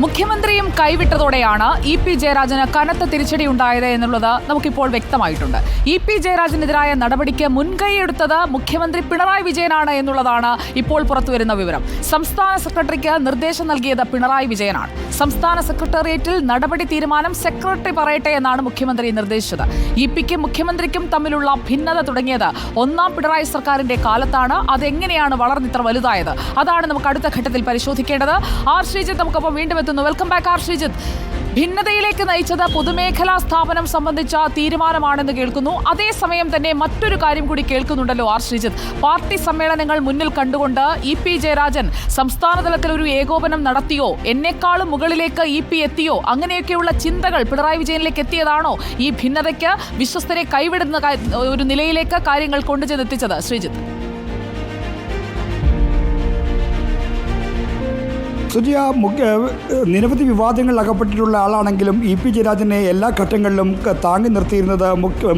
മുഖ്യമന്ത്രിയും കൈവിട്ടതോടെയാണ് ഇ.പി. ജയരാജന് കനത്ത തിരിച്ചടിയുണ്ടായത് എന്നുള്ളത് നമുക്കിപ്പോൾ വ്യക്തമായിട്ടുണ്ട്. ഇ.പി. ജയരാജനെതിരായ നടപടിക്ക് മുൻകൈയെടുത്തത് മുഖ്യമന്ത്രി പിണറായി വിജയനാണ് എന്നുള്ളതാണ് ഇപ്പോൾ പുറത്തുവരുന്ന വിവരം. സംസ്ഥാന സെക്രട്ടറിക്ക് നിർദ്ദേശം നൽകിയത് പിണറായി വിജയനാണ്. സംസ്ഥാന സെക്രട്ടേറിയറ്റിൽ നടപടി തീരുമാനം സെക്രട്ടറി പറയട്ടെ എന്നാണ് മുഖ്യമന്ത്രി നിർദ്ദേശിച്ചത്. ഇ.പിക്കും മുഖ്യമന്ത്രിക്കും തമ്മിലുള്ള ഭിന്നത തുടങ്ങിയത് ഒന്നാം പിണറായി സർക്കാരിന്റെ കാലത്താണ്. അതെങ്ങനെയാണ് വളർന്നിത്ര വലുതായത്? അതാണ് നമുക്ക് അടുത്ത ഘട്ടത്തിൽ പരിശോധിക്കേണ്ടത്. ആർ ശ്രീജിത്ത് നമുക്കൊപ്പം വീണ്ടും എത്തുന്നു. Welcome back R Sreejith. ഭിന്നതയിലേക്ക് നയിച്ചത് പൊതുമേഖലാ സ്ഥാപനം സംബന്ധിച്ച തീരുമാനമാണെന്ന് കേൾക്കുന്നു. അതേസമയം തന്നെ മറ്റൊരു കാര്യം കൂടി കേൾക്കുന്നുണ്ടല്ലോ ആർ ശ്രീജിത്ത്. പാർട്ടി സമ്മേളനങ്ങൾ മുന്നിൽ കണ്ടുകൊണ്ട് ഇ.പി. ജയരാജൻ സംസ്ഥാന തലത്തിൽ ഒരു ഏകോപനം നടത്തിയോ, എന്നെക്കാളും മുകളിലേക്ക് ഇ.പി. എത്തിയോ, അങ്ങനെയൊക്കെയുള്ള ചിന്തകൾ പിണറായി വിജയനിലേക്ക് എത്തിയതാണോ ഈ ഭിന്നതയ്ക്ക് വിശ്വസ്തരെ കൈവിടുന്ന ഒരു നിലയിലേക്ക് കാര്യങ്ങൾ കൊണ്ടുചെന്നെത്തിച്ചത്? ശ്രീജിത്ത്. സുജിയ, നിരവധി വിവാദങ്ങളിൽ അകപ്പെട്ടിട്ടുള്ള ആളാണെങ്കിലും ഇ.പി. ജയരാജനെ എല്ലാ ഘട്ടങ്ങളിലും താങ്ങി നിർത്തിയിരുന്നത്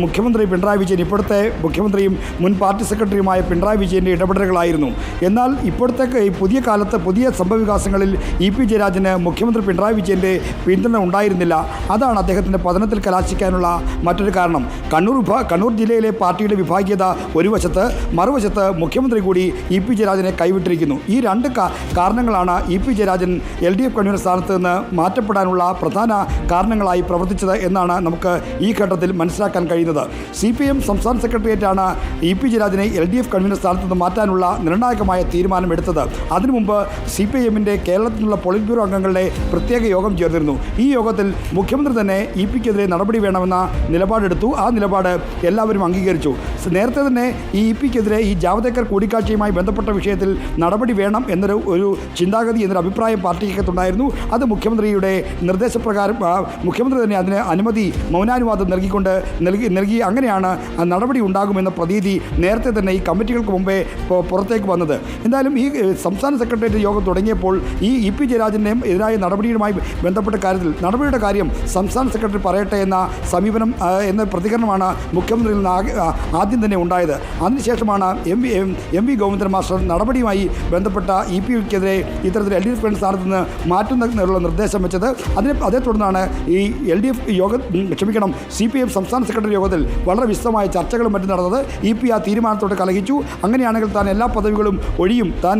മുഖ്യമന്ത്രി പിണറായി വിജയൻ, ഇപ്പോഴത്തെ മുഖ്യമന്ത്രിയും മുൻ പാർട്ടി സെക്രട്ടറിയുമായ പിണറായി വിജയൻ്റെ ഇടപെടലുകളായിരുന്നു. എന്നാൽ ഇപ്പോഴത്തെ പുതിയ കാലത്ത് പുതിയ സംഭവവികാസങ്ങളിൽ ഇ.പി. ജയരാജന് മുഖ്യമന്ത്രി പിണറായി വിജയൻ്റെ പിന്തുണ ഉണ്ടായിരുന്നില്ല. അതാണ് അദ്ദേഹത്തിൻ്റെ പതനത്തിൽ കലാശിക്കാനുള്ള മറ്റൊരു കാരണം. കണ്ണൂർ ജില്ലയിലെ പാർട്ടിയുടെ വിഭാഗീയത ഒരു വശത്ത്, മറുവശത്ത് മുഖ്യമന്ത്രി കൂടി ഇ.പി. ജയരാജനെ കൈവിട്ടിരിക്കുന്നു. ഈ രണ്ട് കാരണങ്ങളാണ് ഇ.പി. ജയരാജൻ LDF കൺവീനർ സ്ഥാനത്ത് നിന്ന് മാറ്റപ്പെടാനുള്ള പ്രധാന കാരണങ്ങളായി പ്രവർത്തിച്ചത് എന്നാണ് നമുക്ക് ഈ ഘട്ടത്തിൽ മനസ്സിലാക്കാൻ കഴിയുന്നത്. CPM സംസ്ഥാന സെക്രട്ടേറിയറ്റാണ് ഇ.പി. ജയരാജനെ LDF കൺവീനർ സ്ഥാനത്ത് നിന്ന് മാറ്റാനുള്ള നിർണായകമായ തീരുമാനമെടുത്തത്. അതിനു മുമ്പ് CPMൻ്റെ കേരളത്തിൽ നിന്നുള്ള പോളിറ്റ് ബ്യൂറോ അംഗങ്ങളുടെ പ്രത്യേക യോഗം ചേർന്നിരുന്നു. ഈ യോഗത്തിൽ മുഖ്യമന്ത്രി തന്നെ ഇ.പിക്കെതിരെ നടപടി വേണമെന്ന നിലപാടെടുത്തു. ആ നിലപാട് എല്ലാവരും അംഗീകരിച്ചു. നേരത്തെ തന്നെ ഈ ഇ.പിക്കെതിരെ ഈ ജാവദേക്കർ കൂടിക്കാഴ്ചയുമായി ബന്ധപ്പെട്ട വിഷയത്തിൽ നടപടി വേണം എന്നൊരു ചിന്താഗതി, എന്നൊരു അഭിപ്രായം പാർട്ടിക്കകത്തുണ്ടായിരുന്നു. അത് മുഖ്യമന്ത്രിയുടെ നിർദ്ദേശപ്രകാരം മുഖ്യമന്ത്രി തന്നെ അതിന് അനുമതി, മൗനാനുവാദം നൽകി അങ്ങനെയാണ് നടപടി ഉണ്ടാകുമെന്ന പ്രതീതി നേരത്തെ തന്നെ ഈ കമ്മിറ്റികൾക്ക് മുമ്പേ പുറത്തേക്ക് വന്നത്. എന്തായാലും ഈ സംസ്ഥാന സെക്രട്ടേറിയറ്റ് യോഗം തുടങ്ങിയപ്പോൾ ഈ ഇ.പി. ജയരാജൻ്റെ എതിരായ നടപടിയുമായി ബന്ധപ്പെട്ട കാര്യത്തിൽ നടപടിയുടെ കാര്യം സംസ്ഥാന സെക്രട്ടറി പറയട്ടെ എന്ന സമീപനം എന്ന പ്രതികരണമാണ് മുഖ്യമന്ത്രിയിൽ നിന്ന് ആദ്യം തന്നെ ഉണ്ടായത്. അതിനുശേഷമാണ് എം വി ഗോവിന്ദൻ മാസ്റ്റർ നടപടിയുമായി ബന്ധപ്പെട്ട ഇ.പിക്കെതിരെ ഇത്തരത്തിൽ LDF സ്ഥാനത്ത് നിന്ന് മാറ്റുന്നതിനുള്ള നിർദ്ദേശം വെച്ചത്. അതേ തുടർന്നാണ് ഈ CPM സംസ്ഥാന സെക്രട്ടറി യോഗത്തിൽ വളരെ വിശദമായ ചർച്ചകളും മറ്റും നടന്നത്. ഇ.പി. ആ തീരുമാനത്തോട് കലഹിച്ചു. അങ്ങനെയാണെങ്കിൽ താൻ എല്ലാ പദവികളും ഒഴിയും, താൻ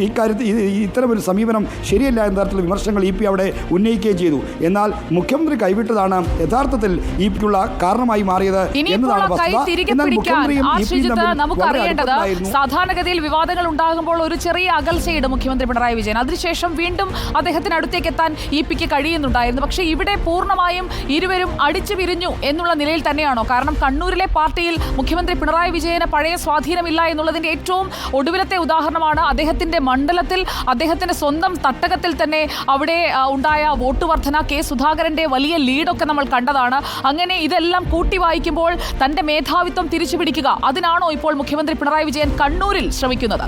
ഇക്കാര്യത്തിൽ ഇത്തരമൊരു സമീപനം ശരിയല്ല എന്ന തരത്തിലുള്ള വിമർശനങ്ങൾ ഇ.പി. അവിടെ ഉന്നയിക്കുകയും ചെയ്തു. എന്നാൽ മുഖ്യമന്ത്രി കൈവിട്ടതാണ് യഥാർത്ഥത്തിൽ ഇ.പിക്കുള്ള കാരണമായി മാറിയത് എന്നതാണ് നമുക്കറിയേണ്ടത്. സാധാരണഗതിയിൽ വിവാദങ്ങൾ ഉണ്ടാകുമ്പോൾ ഒരു ചെറിയ അകൽച്ചയുടെ മുഖ്യമന്ത്രി പിണറായി വിജയൻ, അതിനുശേഷം വീണ്ടും അദ്ദേഹത്തിന് അടുത്തേക്ക് എത്താൻ ഇ.പിക്ക് കഴിയുന്നുണ്ടായിരുന്നു. പക്ഷേ ഇവിടെ പൂർണ്ണമായും ഇരുവരും അടിച്ചു പിരിഞ്ഞു എന്നുള്ള നിലയിൽ തന്നെയാണോ? കാരണം കണ്ണൂരിലെ പാർട്ടിയിൽ മുഖ്യമന്ത്രി പിണറായി വിജയന് പഴയ സ്വാധീനമില്ല എന്നുള്ളതിൻ്റെ ഏറ്റവും ഒടുവിലത്തെ ഉദാഹരണമാണ് അദ്ദേഹത്തിൻ്റെ മണ്ഡലത്തിൽ, അദ്ദേഹത്തിൻ്റെ സ്വന്തം തട്ടകത്തിൽ തന്നെ അവിടെ ഉണ്ടായ വോട്ട് വർധന, കെ സുധാകരൻ്റെ വലിയ ലീഡൊക്കെ നമ്മൾ കണ്ടതാണ്. അങ്ങനെ ഇതെല്ലാം കൂട്ടി വായിക്കുമ്പോൾ തൻ്റെ മേധാവിത്വം തിരിച്ചു പിടിക്കുക, അതിനാണോ ഇപ്പോൾ മുഖ്യമന്ത്രി പിണറായി വിജയൻ കണ്ണൂരിൽ ശ്രമിക്കുന്നത്?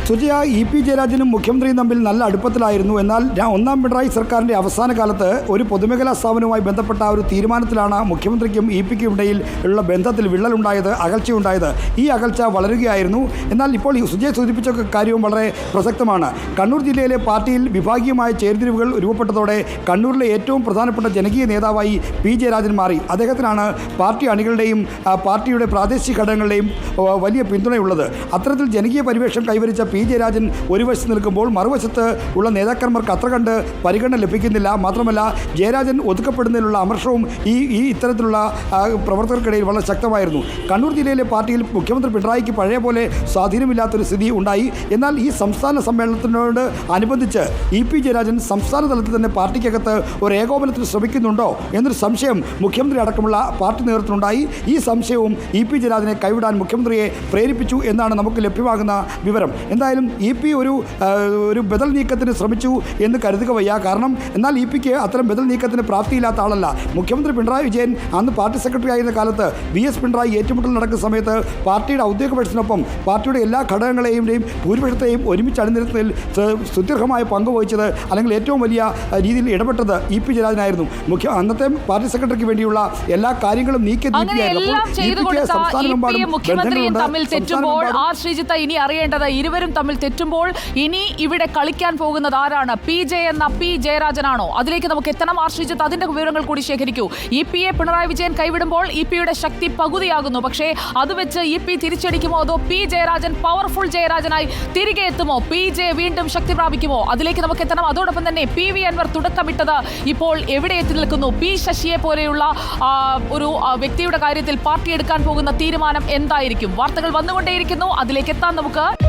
സുജിയ, ഇ.പി. ജയരാജനും മുഖ്യമന്ത്രിയും തമ്മിൽ നല്ല അടുപ്പത്തിലായിരുന്നു. എന്നാൽ ഒന്നാം പിണറായി സർക്കാരിൻ്റെ അവസാന കാലത്ത് ഒരു പൊതുമേഖലാ സ്ഥാപനവുമായി ബന്ധപ്പെട്ട ഒരു തീരുമാനത്തിലാണ് മുഖ്യമന്ത്രിക്കും ഇ.പിക്കും ഇടയിൽ ഉള്ള ബന്ധത്തിൽ വിള്ളലുണ്ടായത്, അകൽച്ചയുണ്ടായത്. ഈ അകൽച്ച വളരുകയായിരുന്നു. എന്നാൽ ഇപ്പോൾ സുജയ് സൂചിപ്പിച്ച കാര്യവും വളരെ പ്രസക്തമാണ്. കണ്ണൂർ ജില്ലയിലെ പാർട്ടിയിൽ വിഭാഗീയമായ ചേരിതിരിവുകൾ രൂപപ്പെട്ടതോടെ കണ്ണൂരിലെ ഏറ്റവും പ്രധാനപ്പെട്ട ജനകീയ നേതാവായി പി. ജയരാജൻ മാറി. അദ്ദേഹത്തിനാണ് പാർട്ടി അണികളുടെയും പാർട്ടിയുടെ പ്രാദേശിക ഘടകങ്ങളുടെയും വലിയ പിന്തുണയുള്ളത്. അത്തരത്തിൽ ജനകീയ പരിവേഷം കൈവരിച്ച പി. ജയരാജൻ ഒരു വശത്ത് നിൽക്കുമ്പോൾ മറുവശത്ത് ഉള്ള നേതാക്കന്മാർക്ക് അത്ര കണ്ട് പരിഗണന ലഭിക്കുന്നില്ല. മാത്രമല്ല, ജയരാജൻ ഒതുക്കപ്പെടുന്നതിലുള്ള അമർഷവും ഈ ഇത്തരത്തിലുള്ള പ്രവർത്തകർക്കിടയിൽ വളരെ ശക്തമായിരുന്നു. കണ്ണൂർ ജില്ലയിലെ പാർട്ടിയിൽ മുഖ്യമന്ത്രി പിണറായിക്ക് പഴയ പോലെ സ്വാധീനമില്ലാത്തൊരു സ്ഥിതി ഉണ്ടായി. എന്നാൽ ഈ സംസ്ഥാന സമ്മേളനത്തിനോട് അനുബന്ധിച്ച് ഇ.പി. ജയരാജൻ സംസ്ഥാന തലത്തിൽ തന്നെ പാർട്ടിക്കകത്ത് ഒരു ഏകോപനത്തിന് ശ്രമിക്കുന്നുണ്ടോ എന്നൊരു സംശയം മുഖ്യമന്ത്രി അടക്കമുള്ള പാർട്ടി നേതൃത്വത്തിനുണ്ടായി. ഈ സംശയവും ഇ.പി. ജയരാജനെ കൈവിടാൻ മുഖ്യമന്ത്രിയെ പ്രേരിപ്പിച്ചു എന്നാണ് നമുക്ക് ലഭ്യമാകുന്ന വിവരം. എന്തായാലും ഇ.പി. ഒരു ബദൽ നീക്കത്തിന് ശ്രമിച്ചു എന്ന് കരുതുക വയ്യ. കാരണം എന്നാൽ ഇ.പിക്ക് അത്തരം ബദൽ നീക്കത്തിന് പ്രാപ്തിയില്ലാത്ത ആളല്ല. മുഖ്യമന്ത്രി പിണറായി വിജയൻ അന്ന് പാർട്ടി സെക്രട്ടറി ആയിരുന്ന കാലത്ത് V.S. പിണറായി ഏറ്റുമുട്ടൽ നടക്കുന്ന സമയത്ത് പാർട്ടിയുടെ ഔദ്യോഗിക പക്ഷത്തിനൊപ്പം പാർട്ടിയുടെ എല്ലാ ഘടകങ്ങളെയും ഭൂരിപക്ഷത്തെയും ഒരുമിച്ച് അണിനിരത്തുന്നതിൽ സുദീർഘമായ പങ്ക് വഹിച്ചത്, അല്ലെങ്കിൽ ഏറ്റവും വലിയ രീതിയിൽ ഇടപെട്ടത് ഇ.പി. ജയരാജനായിരുന്നു. അന്നത്തെ പാർട്ടി സെക്രട്ടറിക്ക് വേണ്ടിയുള്ള എല്ലാ കാര്യങ്ങളും മുഖ്യമന്ത്രിയും തമ്മിൽ തെറ്റുമ്പോൾ ആർ ശ്രീജിത്ത് ഇനി അറിയേണ്ടത് ഇരുവരും തമ്മിൽ തെറ്റുമ്പോൾ ഇനി ഇവിടെ കളിക്കാൻ പോകുന്നത് ആരാണ്? PJ എന്ന P ജയരാജനാണോ? അതിലേക്ക് നമുക്ക് എത്തണം. ആശ്രയിച്ചത് അതിന്റെ വിവരങ്ങൾ കൂടി ശേഖരിക്കൂ. EP യെ പിണറായി വിജയൻ കൈവിടുമ്പോൾ EP യുടെ ശക്തി പകുതിയാകുന്നു. പക്ഷേ അത് വെച്ച് EP തിരിച്ചടിക്കുമോ അതോ P ജയരാജൻ പവർഫുൾ ജയരാജനായി തിരികെ എത്തുമോ? PJ വീണ്ടും ശക്തി പ്രാപിക്കുമോ? അതിലേക്ക് നമുക്ക് എത്തണം. അതോടൊപ്പം തന്നെ PV അൻവർ തുടക്കമിട്ടത് ഇപ്പോൾ എവിടെ എത്തി നിൽക്കുന്നു? P ശശിയെ പോലെയുള്ള ഒരു വ്യക്തിയുടെ കാര്യത്തിൽ പാർട്ടി എടുക്കാൻ പോകുന്ന തീരുമാനം എന്തായിരിക്കും? വാർത്തകൾ വന്നുകൊണ്ടേയിരിക്കുന്നു. അതിലേക്ക് എത്താൻ നമുക്ക്